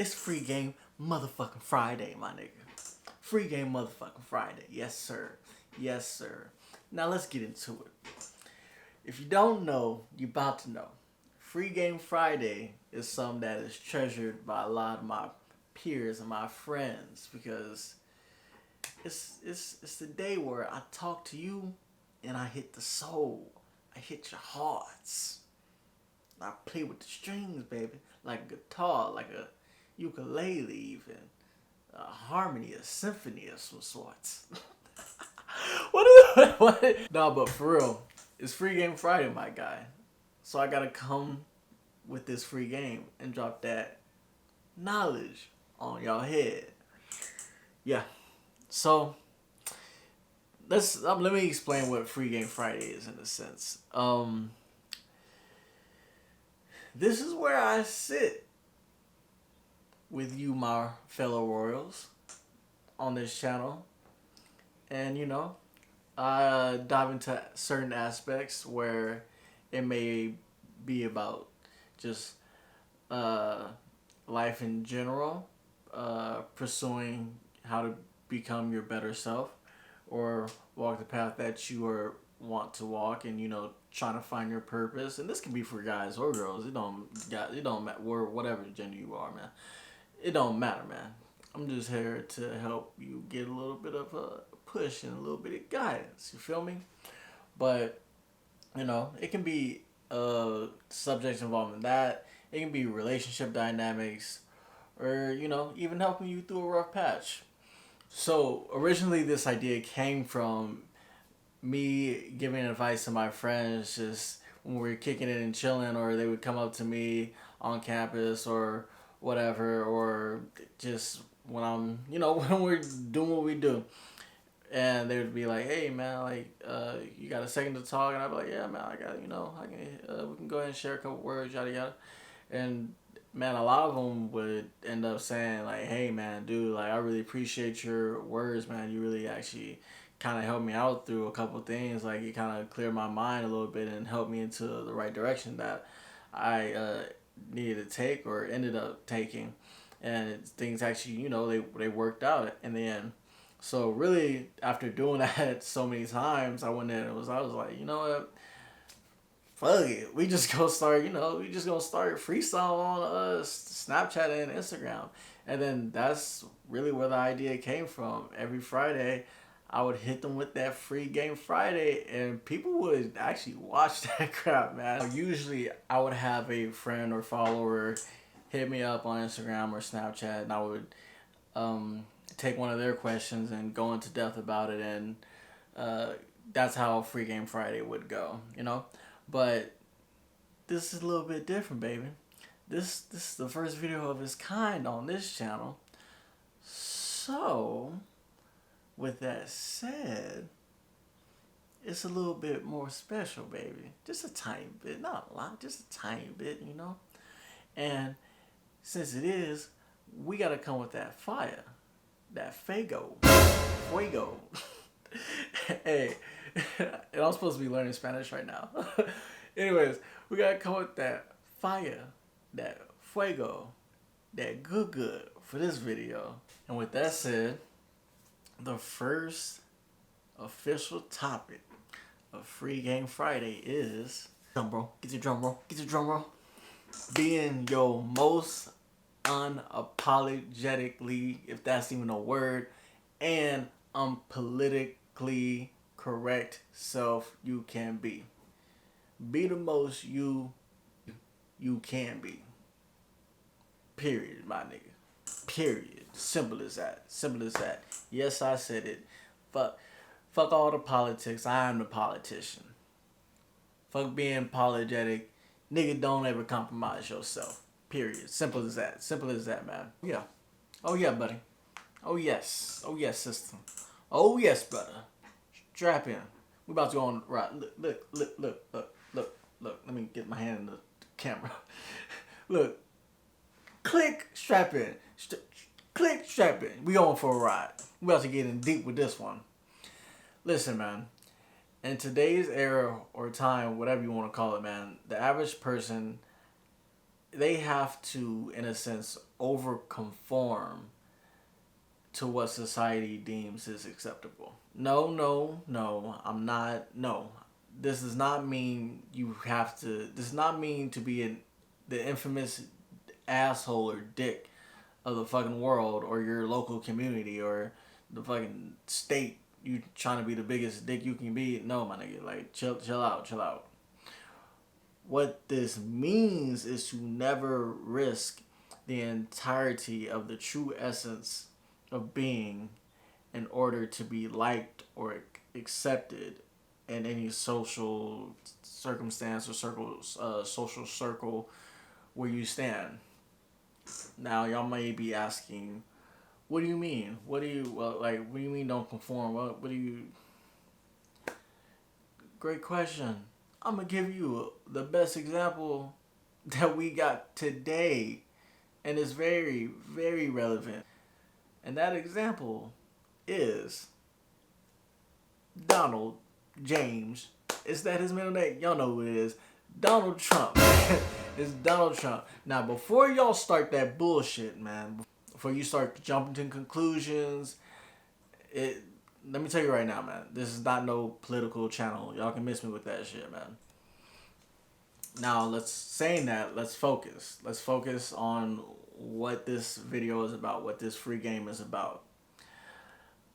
It's free game motherfucking Friday, my nigga. Free game motherfucking Friday. Yes, sir. Yes, sir. Now let's get into it. If you don't know, you about to know. Free Game Friday is something that is treasured by a lot of my peers and my friends because it's the day where I talk to you and I hit the soul. I hit your hearts. I play with the strings, baby, like a guitar, like a ukulele, even a harmony, a symphony of some sorts. What is what? No, but for real, it's Free Game Friday, my guy. So I gotta come with this free game and drop that knowledge on y'all head. Yeah. So let me explain what Free Game Friday is in a sense. This is where I sit with you, my fellow royals, on this channel, and I dive into certain aspects where it may be about just uh, life in general, pursuing how to become your better self, or walk the path that you are want to walk, and trying to find your purpose. And this can be for guys or girls. It don't matter whatever gender you are, man. It don't matter, man. I'm just here to help you get a little bit of a push and a little bit of guidance. You feel me? But it can be subjects involving that. It can be relationship dynamics, or even helping you through a rough patch. So originally, this idea came from me giving advice to my friends, just when we were kicking it and chilling, or they would come up to me on campus or whatever, or just when I'm, when we're doing what we do. And they would be like, "Hey man, like, you got a second to talk?" And I'd be like, "Yeah man, I got, I can, we can go ahead and share a couple words, yada yada." And man, a lot of them would end up saying like, "Hey man, dude, like I really appreciate your words, man. You really actually kind of helped me out through a couple things. Like it kind of cleared my mind a little bit and helped me into the right direction that I needed to take or ended up taking." And things actually, they worked out in the end. So really, after doing that so many times, I went in and I was like, you know what? Fuck it. We just gonna start, we just gonna start freestyle on Snapchat and Instagram. And then that's really where the idea came from. Every Friday, I would hit them with that Free Game Friday, and people would actually watch that crap, man. Usually, I would have a friend or follower hit me up on Instagram or Snapchat, and I would take one of their questions and go into depth about it, and uh, that's how Free Game Friday would go. But this is a little bit different, baby. This is the first video of its kind on this channel. So, with that said, it's a little bit more special, baby. Just a tiny bit, not a lot, just a tiny bit. And since it is, we gotta come with that fire, that fuego. Hey, and I'm supposed to be learning Spanish right now. Anyways, we gotta come with that fire, that fuego, that good for this video. And with that said, the first official topic of Free Game Friday is drum roll. Get your drum roll. Get your drum roll. Being your most unapologetically, if that's even a word, and unpolitically correct self you can be. Be the most you can be. Period, my nigga. Period. Simple as that. Simple as that. Yes, I said it. Fuck all the politics. I am the politician. Fuck being apologetic. Nigga, don't ever compromise yourself. Period. Simple as that. Simple as that, man. Yeah. Oh yeah, buddy. Oh yes. Oh yes, sister. Oh yes, brother. Strap in. We about to go on right. Look. Let me get my hand in the camera. Look. Click, strap in. Click, strap in. We going for a ride. We about to get in deep with this one. Listen, man. In today's era or time, whatever you want to call it, man, the average person, they have to, in a sense, over conform to what society deems is acceptable. No, no, no. I'm not. No, this does not mean you have to. This does not mean to be the infamous asshole or dick of the fucking world or your local community or the fucking state. You trying to be the biggest dick you can be? No, my nigga. Like, chill out, chill out. What this means is to never risk the entirety of the true essence of being in order to be liked or accepted in any social circumstance or social circle where you stand. Now, y'all may be asking, what do you mean? What do you, well, like, what do you mean don't conform? What do you... Great question. I'm going to give you the best example that we got today. And it's very, very relevant. And that example is Donald James. Is that his middle name? Y'all know who it is. Donald Trump. It's Donald Trump. Now, before y'all start that bullshit, man, before you start jumping to conclusions, let me tell you right now, man, this is not no political channel. Y'all can miss me with that shit, man. Now, let's focus. Let's focus on what this video is about, what this free game is about.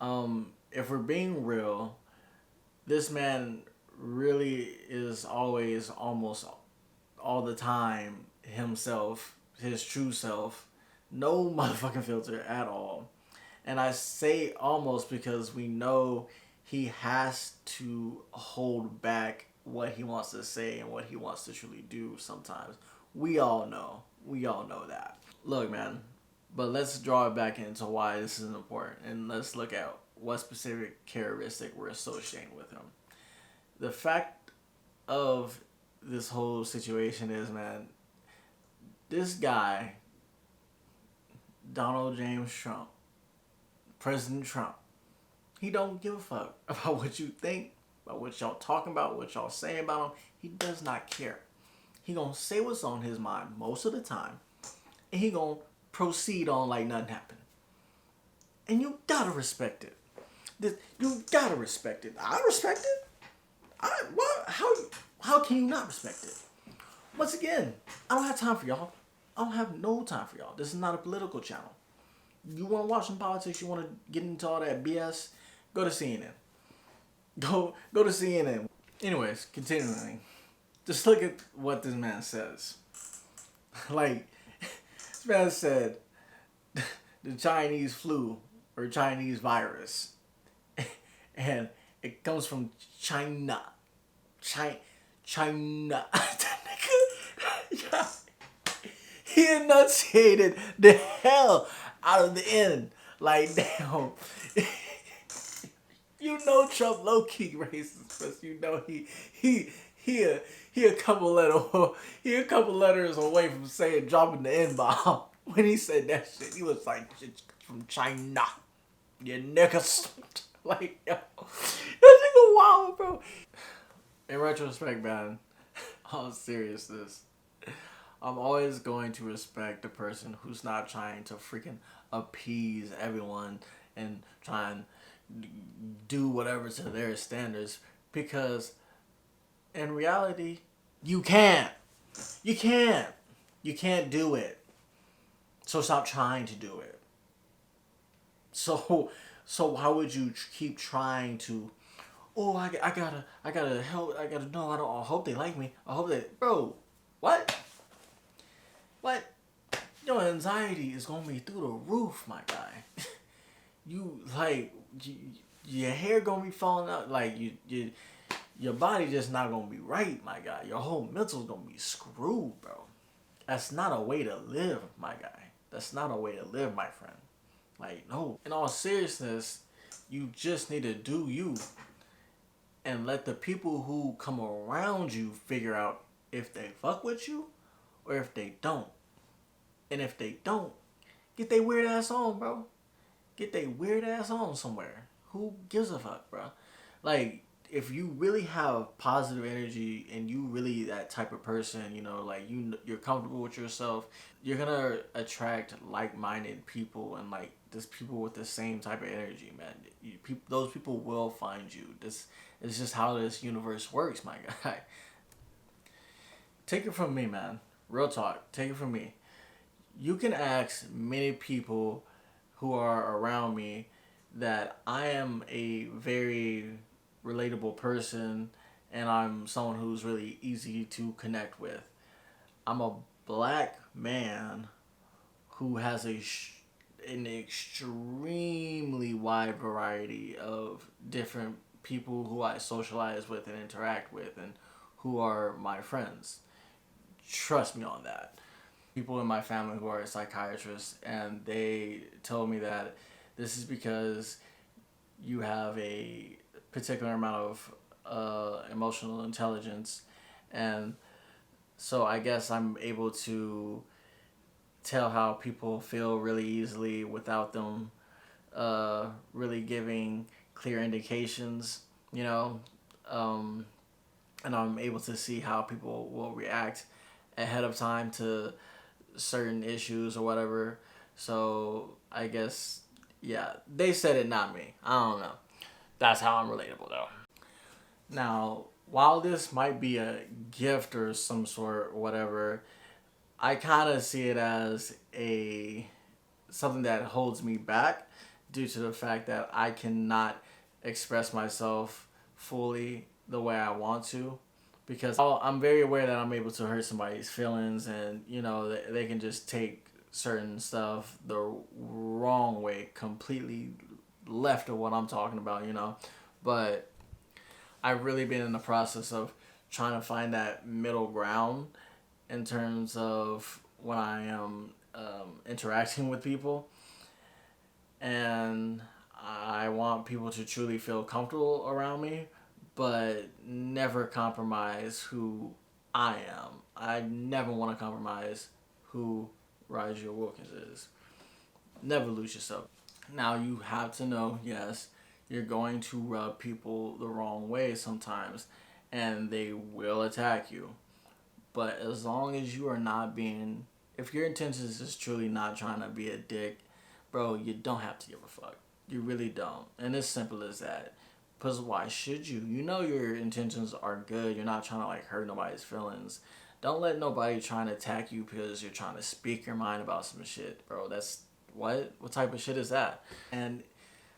If we're being real, this man really is always, almost all the time, himself, his true self. No motherfucking filter at all. And I say almost because we know he has to hold back what he wants to say and what he wants to truly do sometimes. We all know. We all know that. Look, man, but let's draw it back into why this is important. And let's look at what specific characteristic we're associating with him. The fact of this whole situation is, man, this guy, Donald James Trump, President Trump, he don't give a fuck about what you think, about what y'all talking about, what y'all saying about him. He does not care. He gonna say what's on his mind most of the time, and he gonna proceed on like nothing happened. And you gotta respect it. You gotta respect it. I respect it. How can you not respect it? Once again, I don't have time for y'all. I don't have no time for y'all. This is not a political channel. You want to watch some politics, you want to get into all that BS, go to CNN. Go to CNN. Anyways, continuing. Just look at what this man says. Like, this man said the Chinese flu or Chinese virus. And it comes from China. China. He enunciated the hell out of the end. Like, damn. You know Trump low-key racist, but you know he a couple letters away from saying dropping the N-bomb. When he said that shit, he was like, shit from China. You niggas. Like, yo. That nigga wild, bro. In retrospect, man, all seriousness, I'm always going to respect the person who's not trying to freaking appease everyone and try and do whatever to their standards, because in reality, you can't. You can't. You can't do it. So stop trying to do it. So how would you keep trying to, oh, I gotta help, I hope they like me. I hope they, bro, what? Your anxiety is gonna be through the roof, my guy. You, like, your hair gonna be falling out, like, your body just not gonna be right, my guy. Your whole mental's gonna be screwed, bro. That's not a way to live, my guy. That's not a way to live, my friend. Like, no. In all seriousness, you just need to do you. And let the people who come around you figure out if they fuck with you or if they don't. And if they don't, get they weird ass on, bro. Get they weird ass on somewhere. Who gives a fuck, bro? Like, if you really have positive energy and you really that type of person, like you're comfortable with yourself, you're gonna attract like-minded people and like just people with the same type of energy, man. Those people will find you. This is just how this universe works, my guy. Take it from me, man. Real talk. Take it from me. You can ask many people who are around me that I am a very relatable person and I'm someone who's really easy to connect with. I'm a black man who has an extremely wide variety of different people who I socialize with and interact with and who are my friends. Trust me on that. People in my family who are psychiatrists, and they told me that this is because you have a particular amount of emotional intelligence, and so I guess I'm able to tell how people feel really easily without them really giving clear indications, you know, um, and I'm able to see how people will react ahead of time to certain issues or whatever. So I guess, yeah, they said it, not me. I don't know. That's how I'm relatable though. Now, while this might be a gift or some sort, or whatever, I kind of see it as a something that holds me back due to the fact that I cannot express myself fully the way I want to because I'm very aware that I'm able to hurt somebody's feelings and they can just take certain stuff the wrong way, completely left of what I'm talking about, but I've really been in the process of trying to find that middle ground in terms of when I am interacting with people, and I want people to truly feel comfortable around me, but never compromise who I am. I never want to compromise who Roger Wilkins is. Never lose yourself. Now you have to know, yes, you're going to rub people the wrong way sometimes, and they will attack you. But as long as you are not being, if your intentions is truly not trying to be a dick, bro, you don't have to give a fuck. You really don't. And it's simple as that. Because why should you? You know your intentions are good. You're not trying to like hurt nobody's feelings. Don't let nobody trying to attack you because you're trying to speak your mind about some shit, bro. That's what? What type of shit is that? And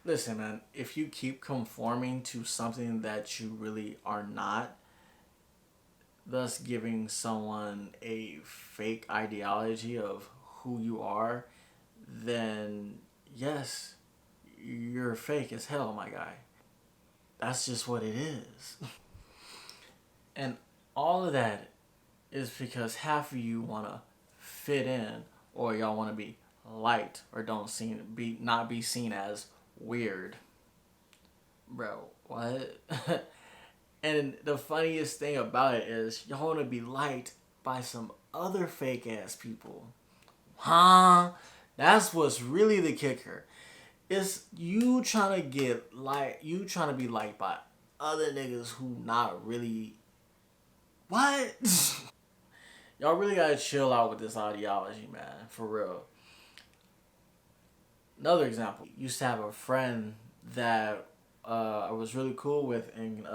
listen, man, if you keep conforming to something that you really are not, thus giving someone a fake ideology of who you are, then yes, you're fake as hell, my guy. That's just what it is. And all of that is because half of you want to fit in or y'all want to be liked or don't be not be seen as weird. Bro, what? And the funniest thing about it is y'all want to be liked by some other fake ass people. Huh? That's what's really the kicker. It's you trying to you trying to be liked by other niggas who not really what? Y'all really gotta chill out with this ideology, man. For real. Another example. Used to have a friend that I was really cool with in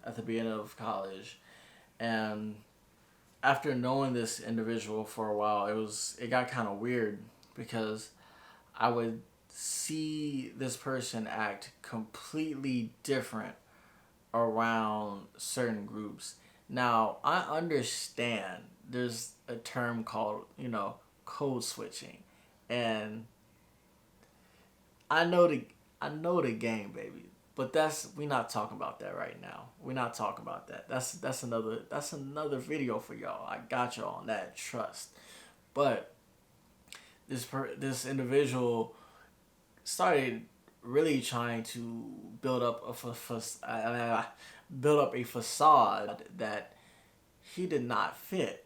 at the beginning of college, and after knowing this individual for a while, it got kind of weird because I would see this person act completely different around certain groups. Now, I understand there's a term called, code switching. And I know the I know the game, baby. But we're not talking about that right now. We're not talking about that. That's another video for y'all. I got y'all on that. Trust. But this individual started really trying to build up a facade that he did not fit.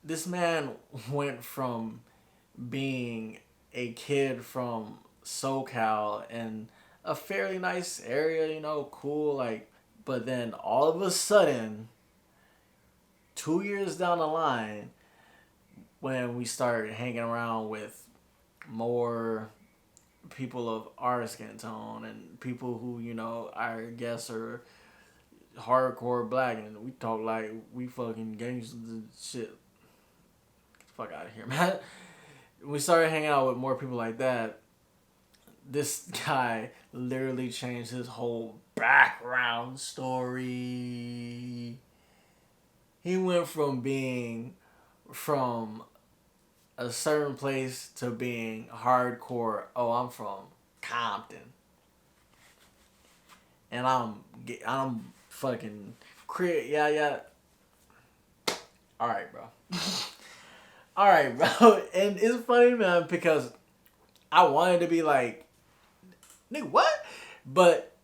This man went from being a kid from SoCal and a fairly nice area, you know, cool, like, but then all of a sudden, 2 years down the line, when we start hanging around with more people of our skin tone and people who, you know, I guess are hardcore black, and we talk like we fucking gangsters and shit. Get the fuck out of here, man. We started hanging out with more people like that. This guy literally changed his whole background story. He went from being from a certain place to being hardcore. Oh, I'm from Compton, and I'm fucking yeah, yeah. All right, bro. All right, bro. And it's funny, man, because I wanted to be like, nigga, what? But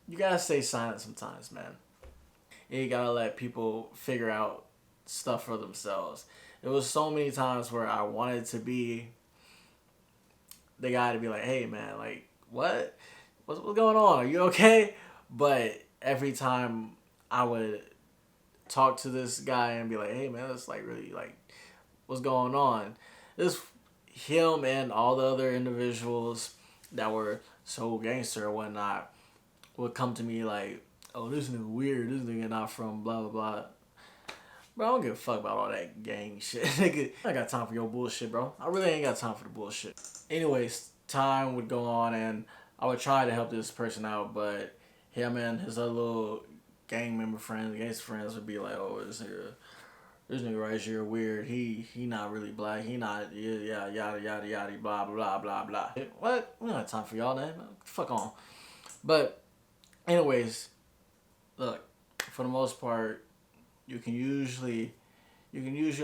you gotta stay silent sometimes, man. And you gotta let people figure out stuff for themselves. There was so many times where I wanted to be the guy to be like, hey, man, like, what? What's going on? Are you okay? But every time I would talk to this guy and be like, hey, man, that's like really like, what's going on? This him and all the other individuals that were so gangster or whatnot would come to me like, oh, this nigga weird. This nigga not from blah blah blah. Bro, I don't give a fuck about all that gang shit. Nigga, I ain't got time for your bullshit, bro. I really ain't got time for the bullshit. Anyways, time would go on and I would try to help this person out, but him and his other little gang member friends, gangster friends would be like, oh, this nigga right here weird. He not really black. He not yeah yada yada yada blah blah blah blah. What? We don't have time for y'all, man. Fuck on. But anyways, look, for the most part, you can usually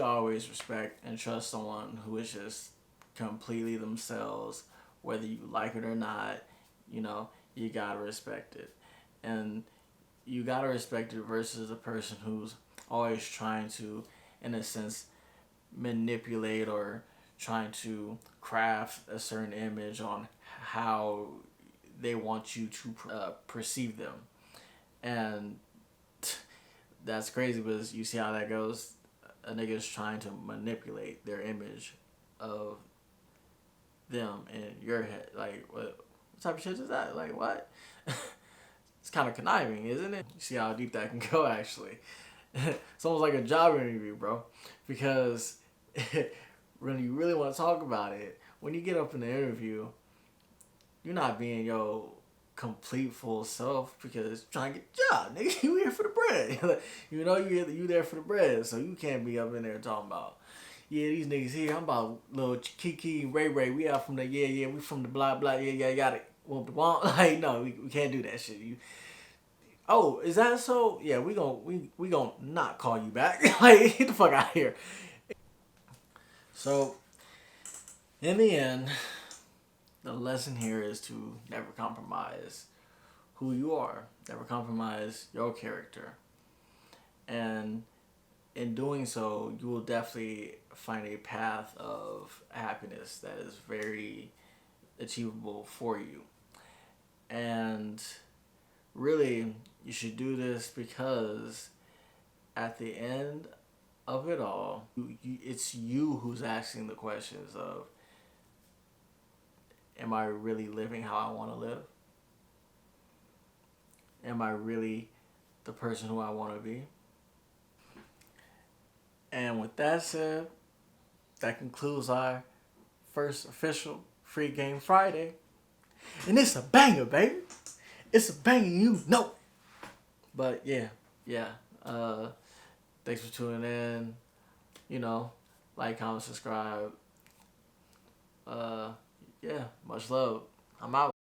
always respect and trust someone who is just completely themselves, whether you like it or not. You know, you gotta respect it, and you gotta respect it versus a person who's always trying to, in a sense, manipulate or trying to craft a certain image on how they want you to perceive them, and that's crazy because you see how that goes. A nigga is trying to manipulate their image of them in your head. Like, what type of shit is that? Like, what? It's kind of conniving, isn't it? You see how deep that can go, actually. It's almost like a job interview, bro. Because when you really want to talk about it, when you get up in the interview, you're not being your complete full self because you're trying to get a job, nigga. You here for the bread. You know you there for the bread, so you can't be up in there talking about, yeah, these niggas here. I'm about little Kiki and Ray Ray. We out from the we from the blah blah got it. Like, no, we can't do that shit. Oh, is that so? Yeah, we gonna not call you back. Like, get the fuck out of here. So, in the end, the lesson here is to never compromise who you are. Never compromise your character. And in doing so, you will definitely find a path of happiness that is very achievable for you. And really, you should do this because at the end of it all, it's you who's asking the questions of, am I really living how I want to live? Am I really the person who I want to be? And with that said, that concludes our first official Free Game Friday. And it's a banger, baby. It's a banger, you know. But yeah. Thanks for tuning in. You know, like, comment, subscribe. Yeah, much love. I'm out.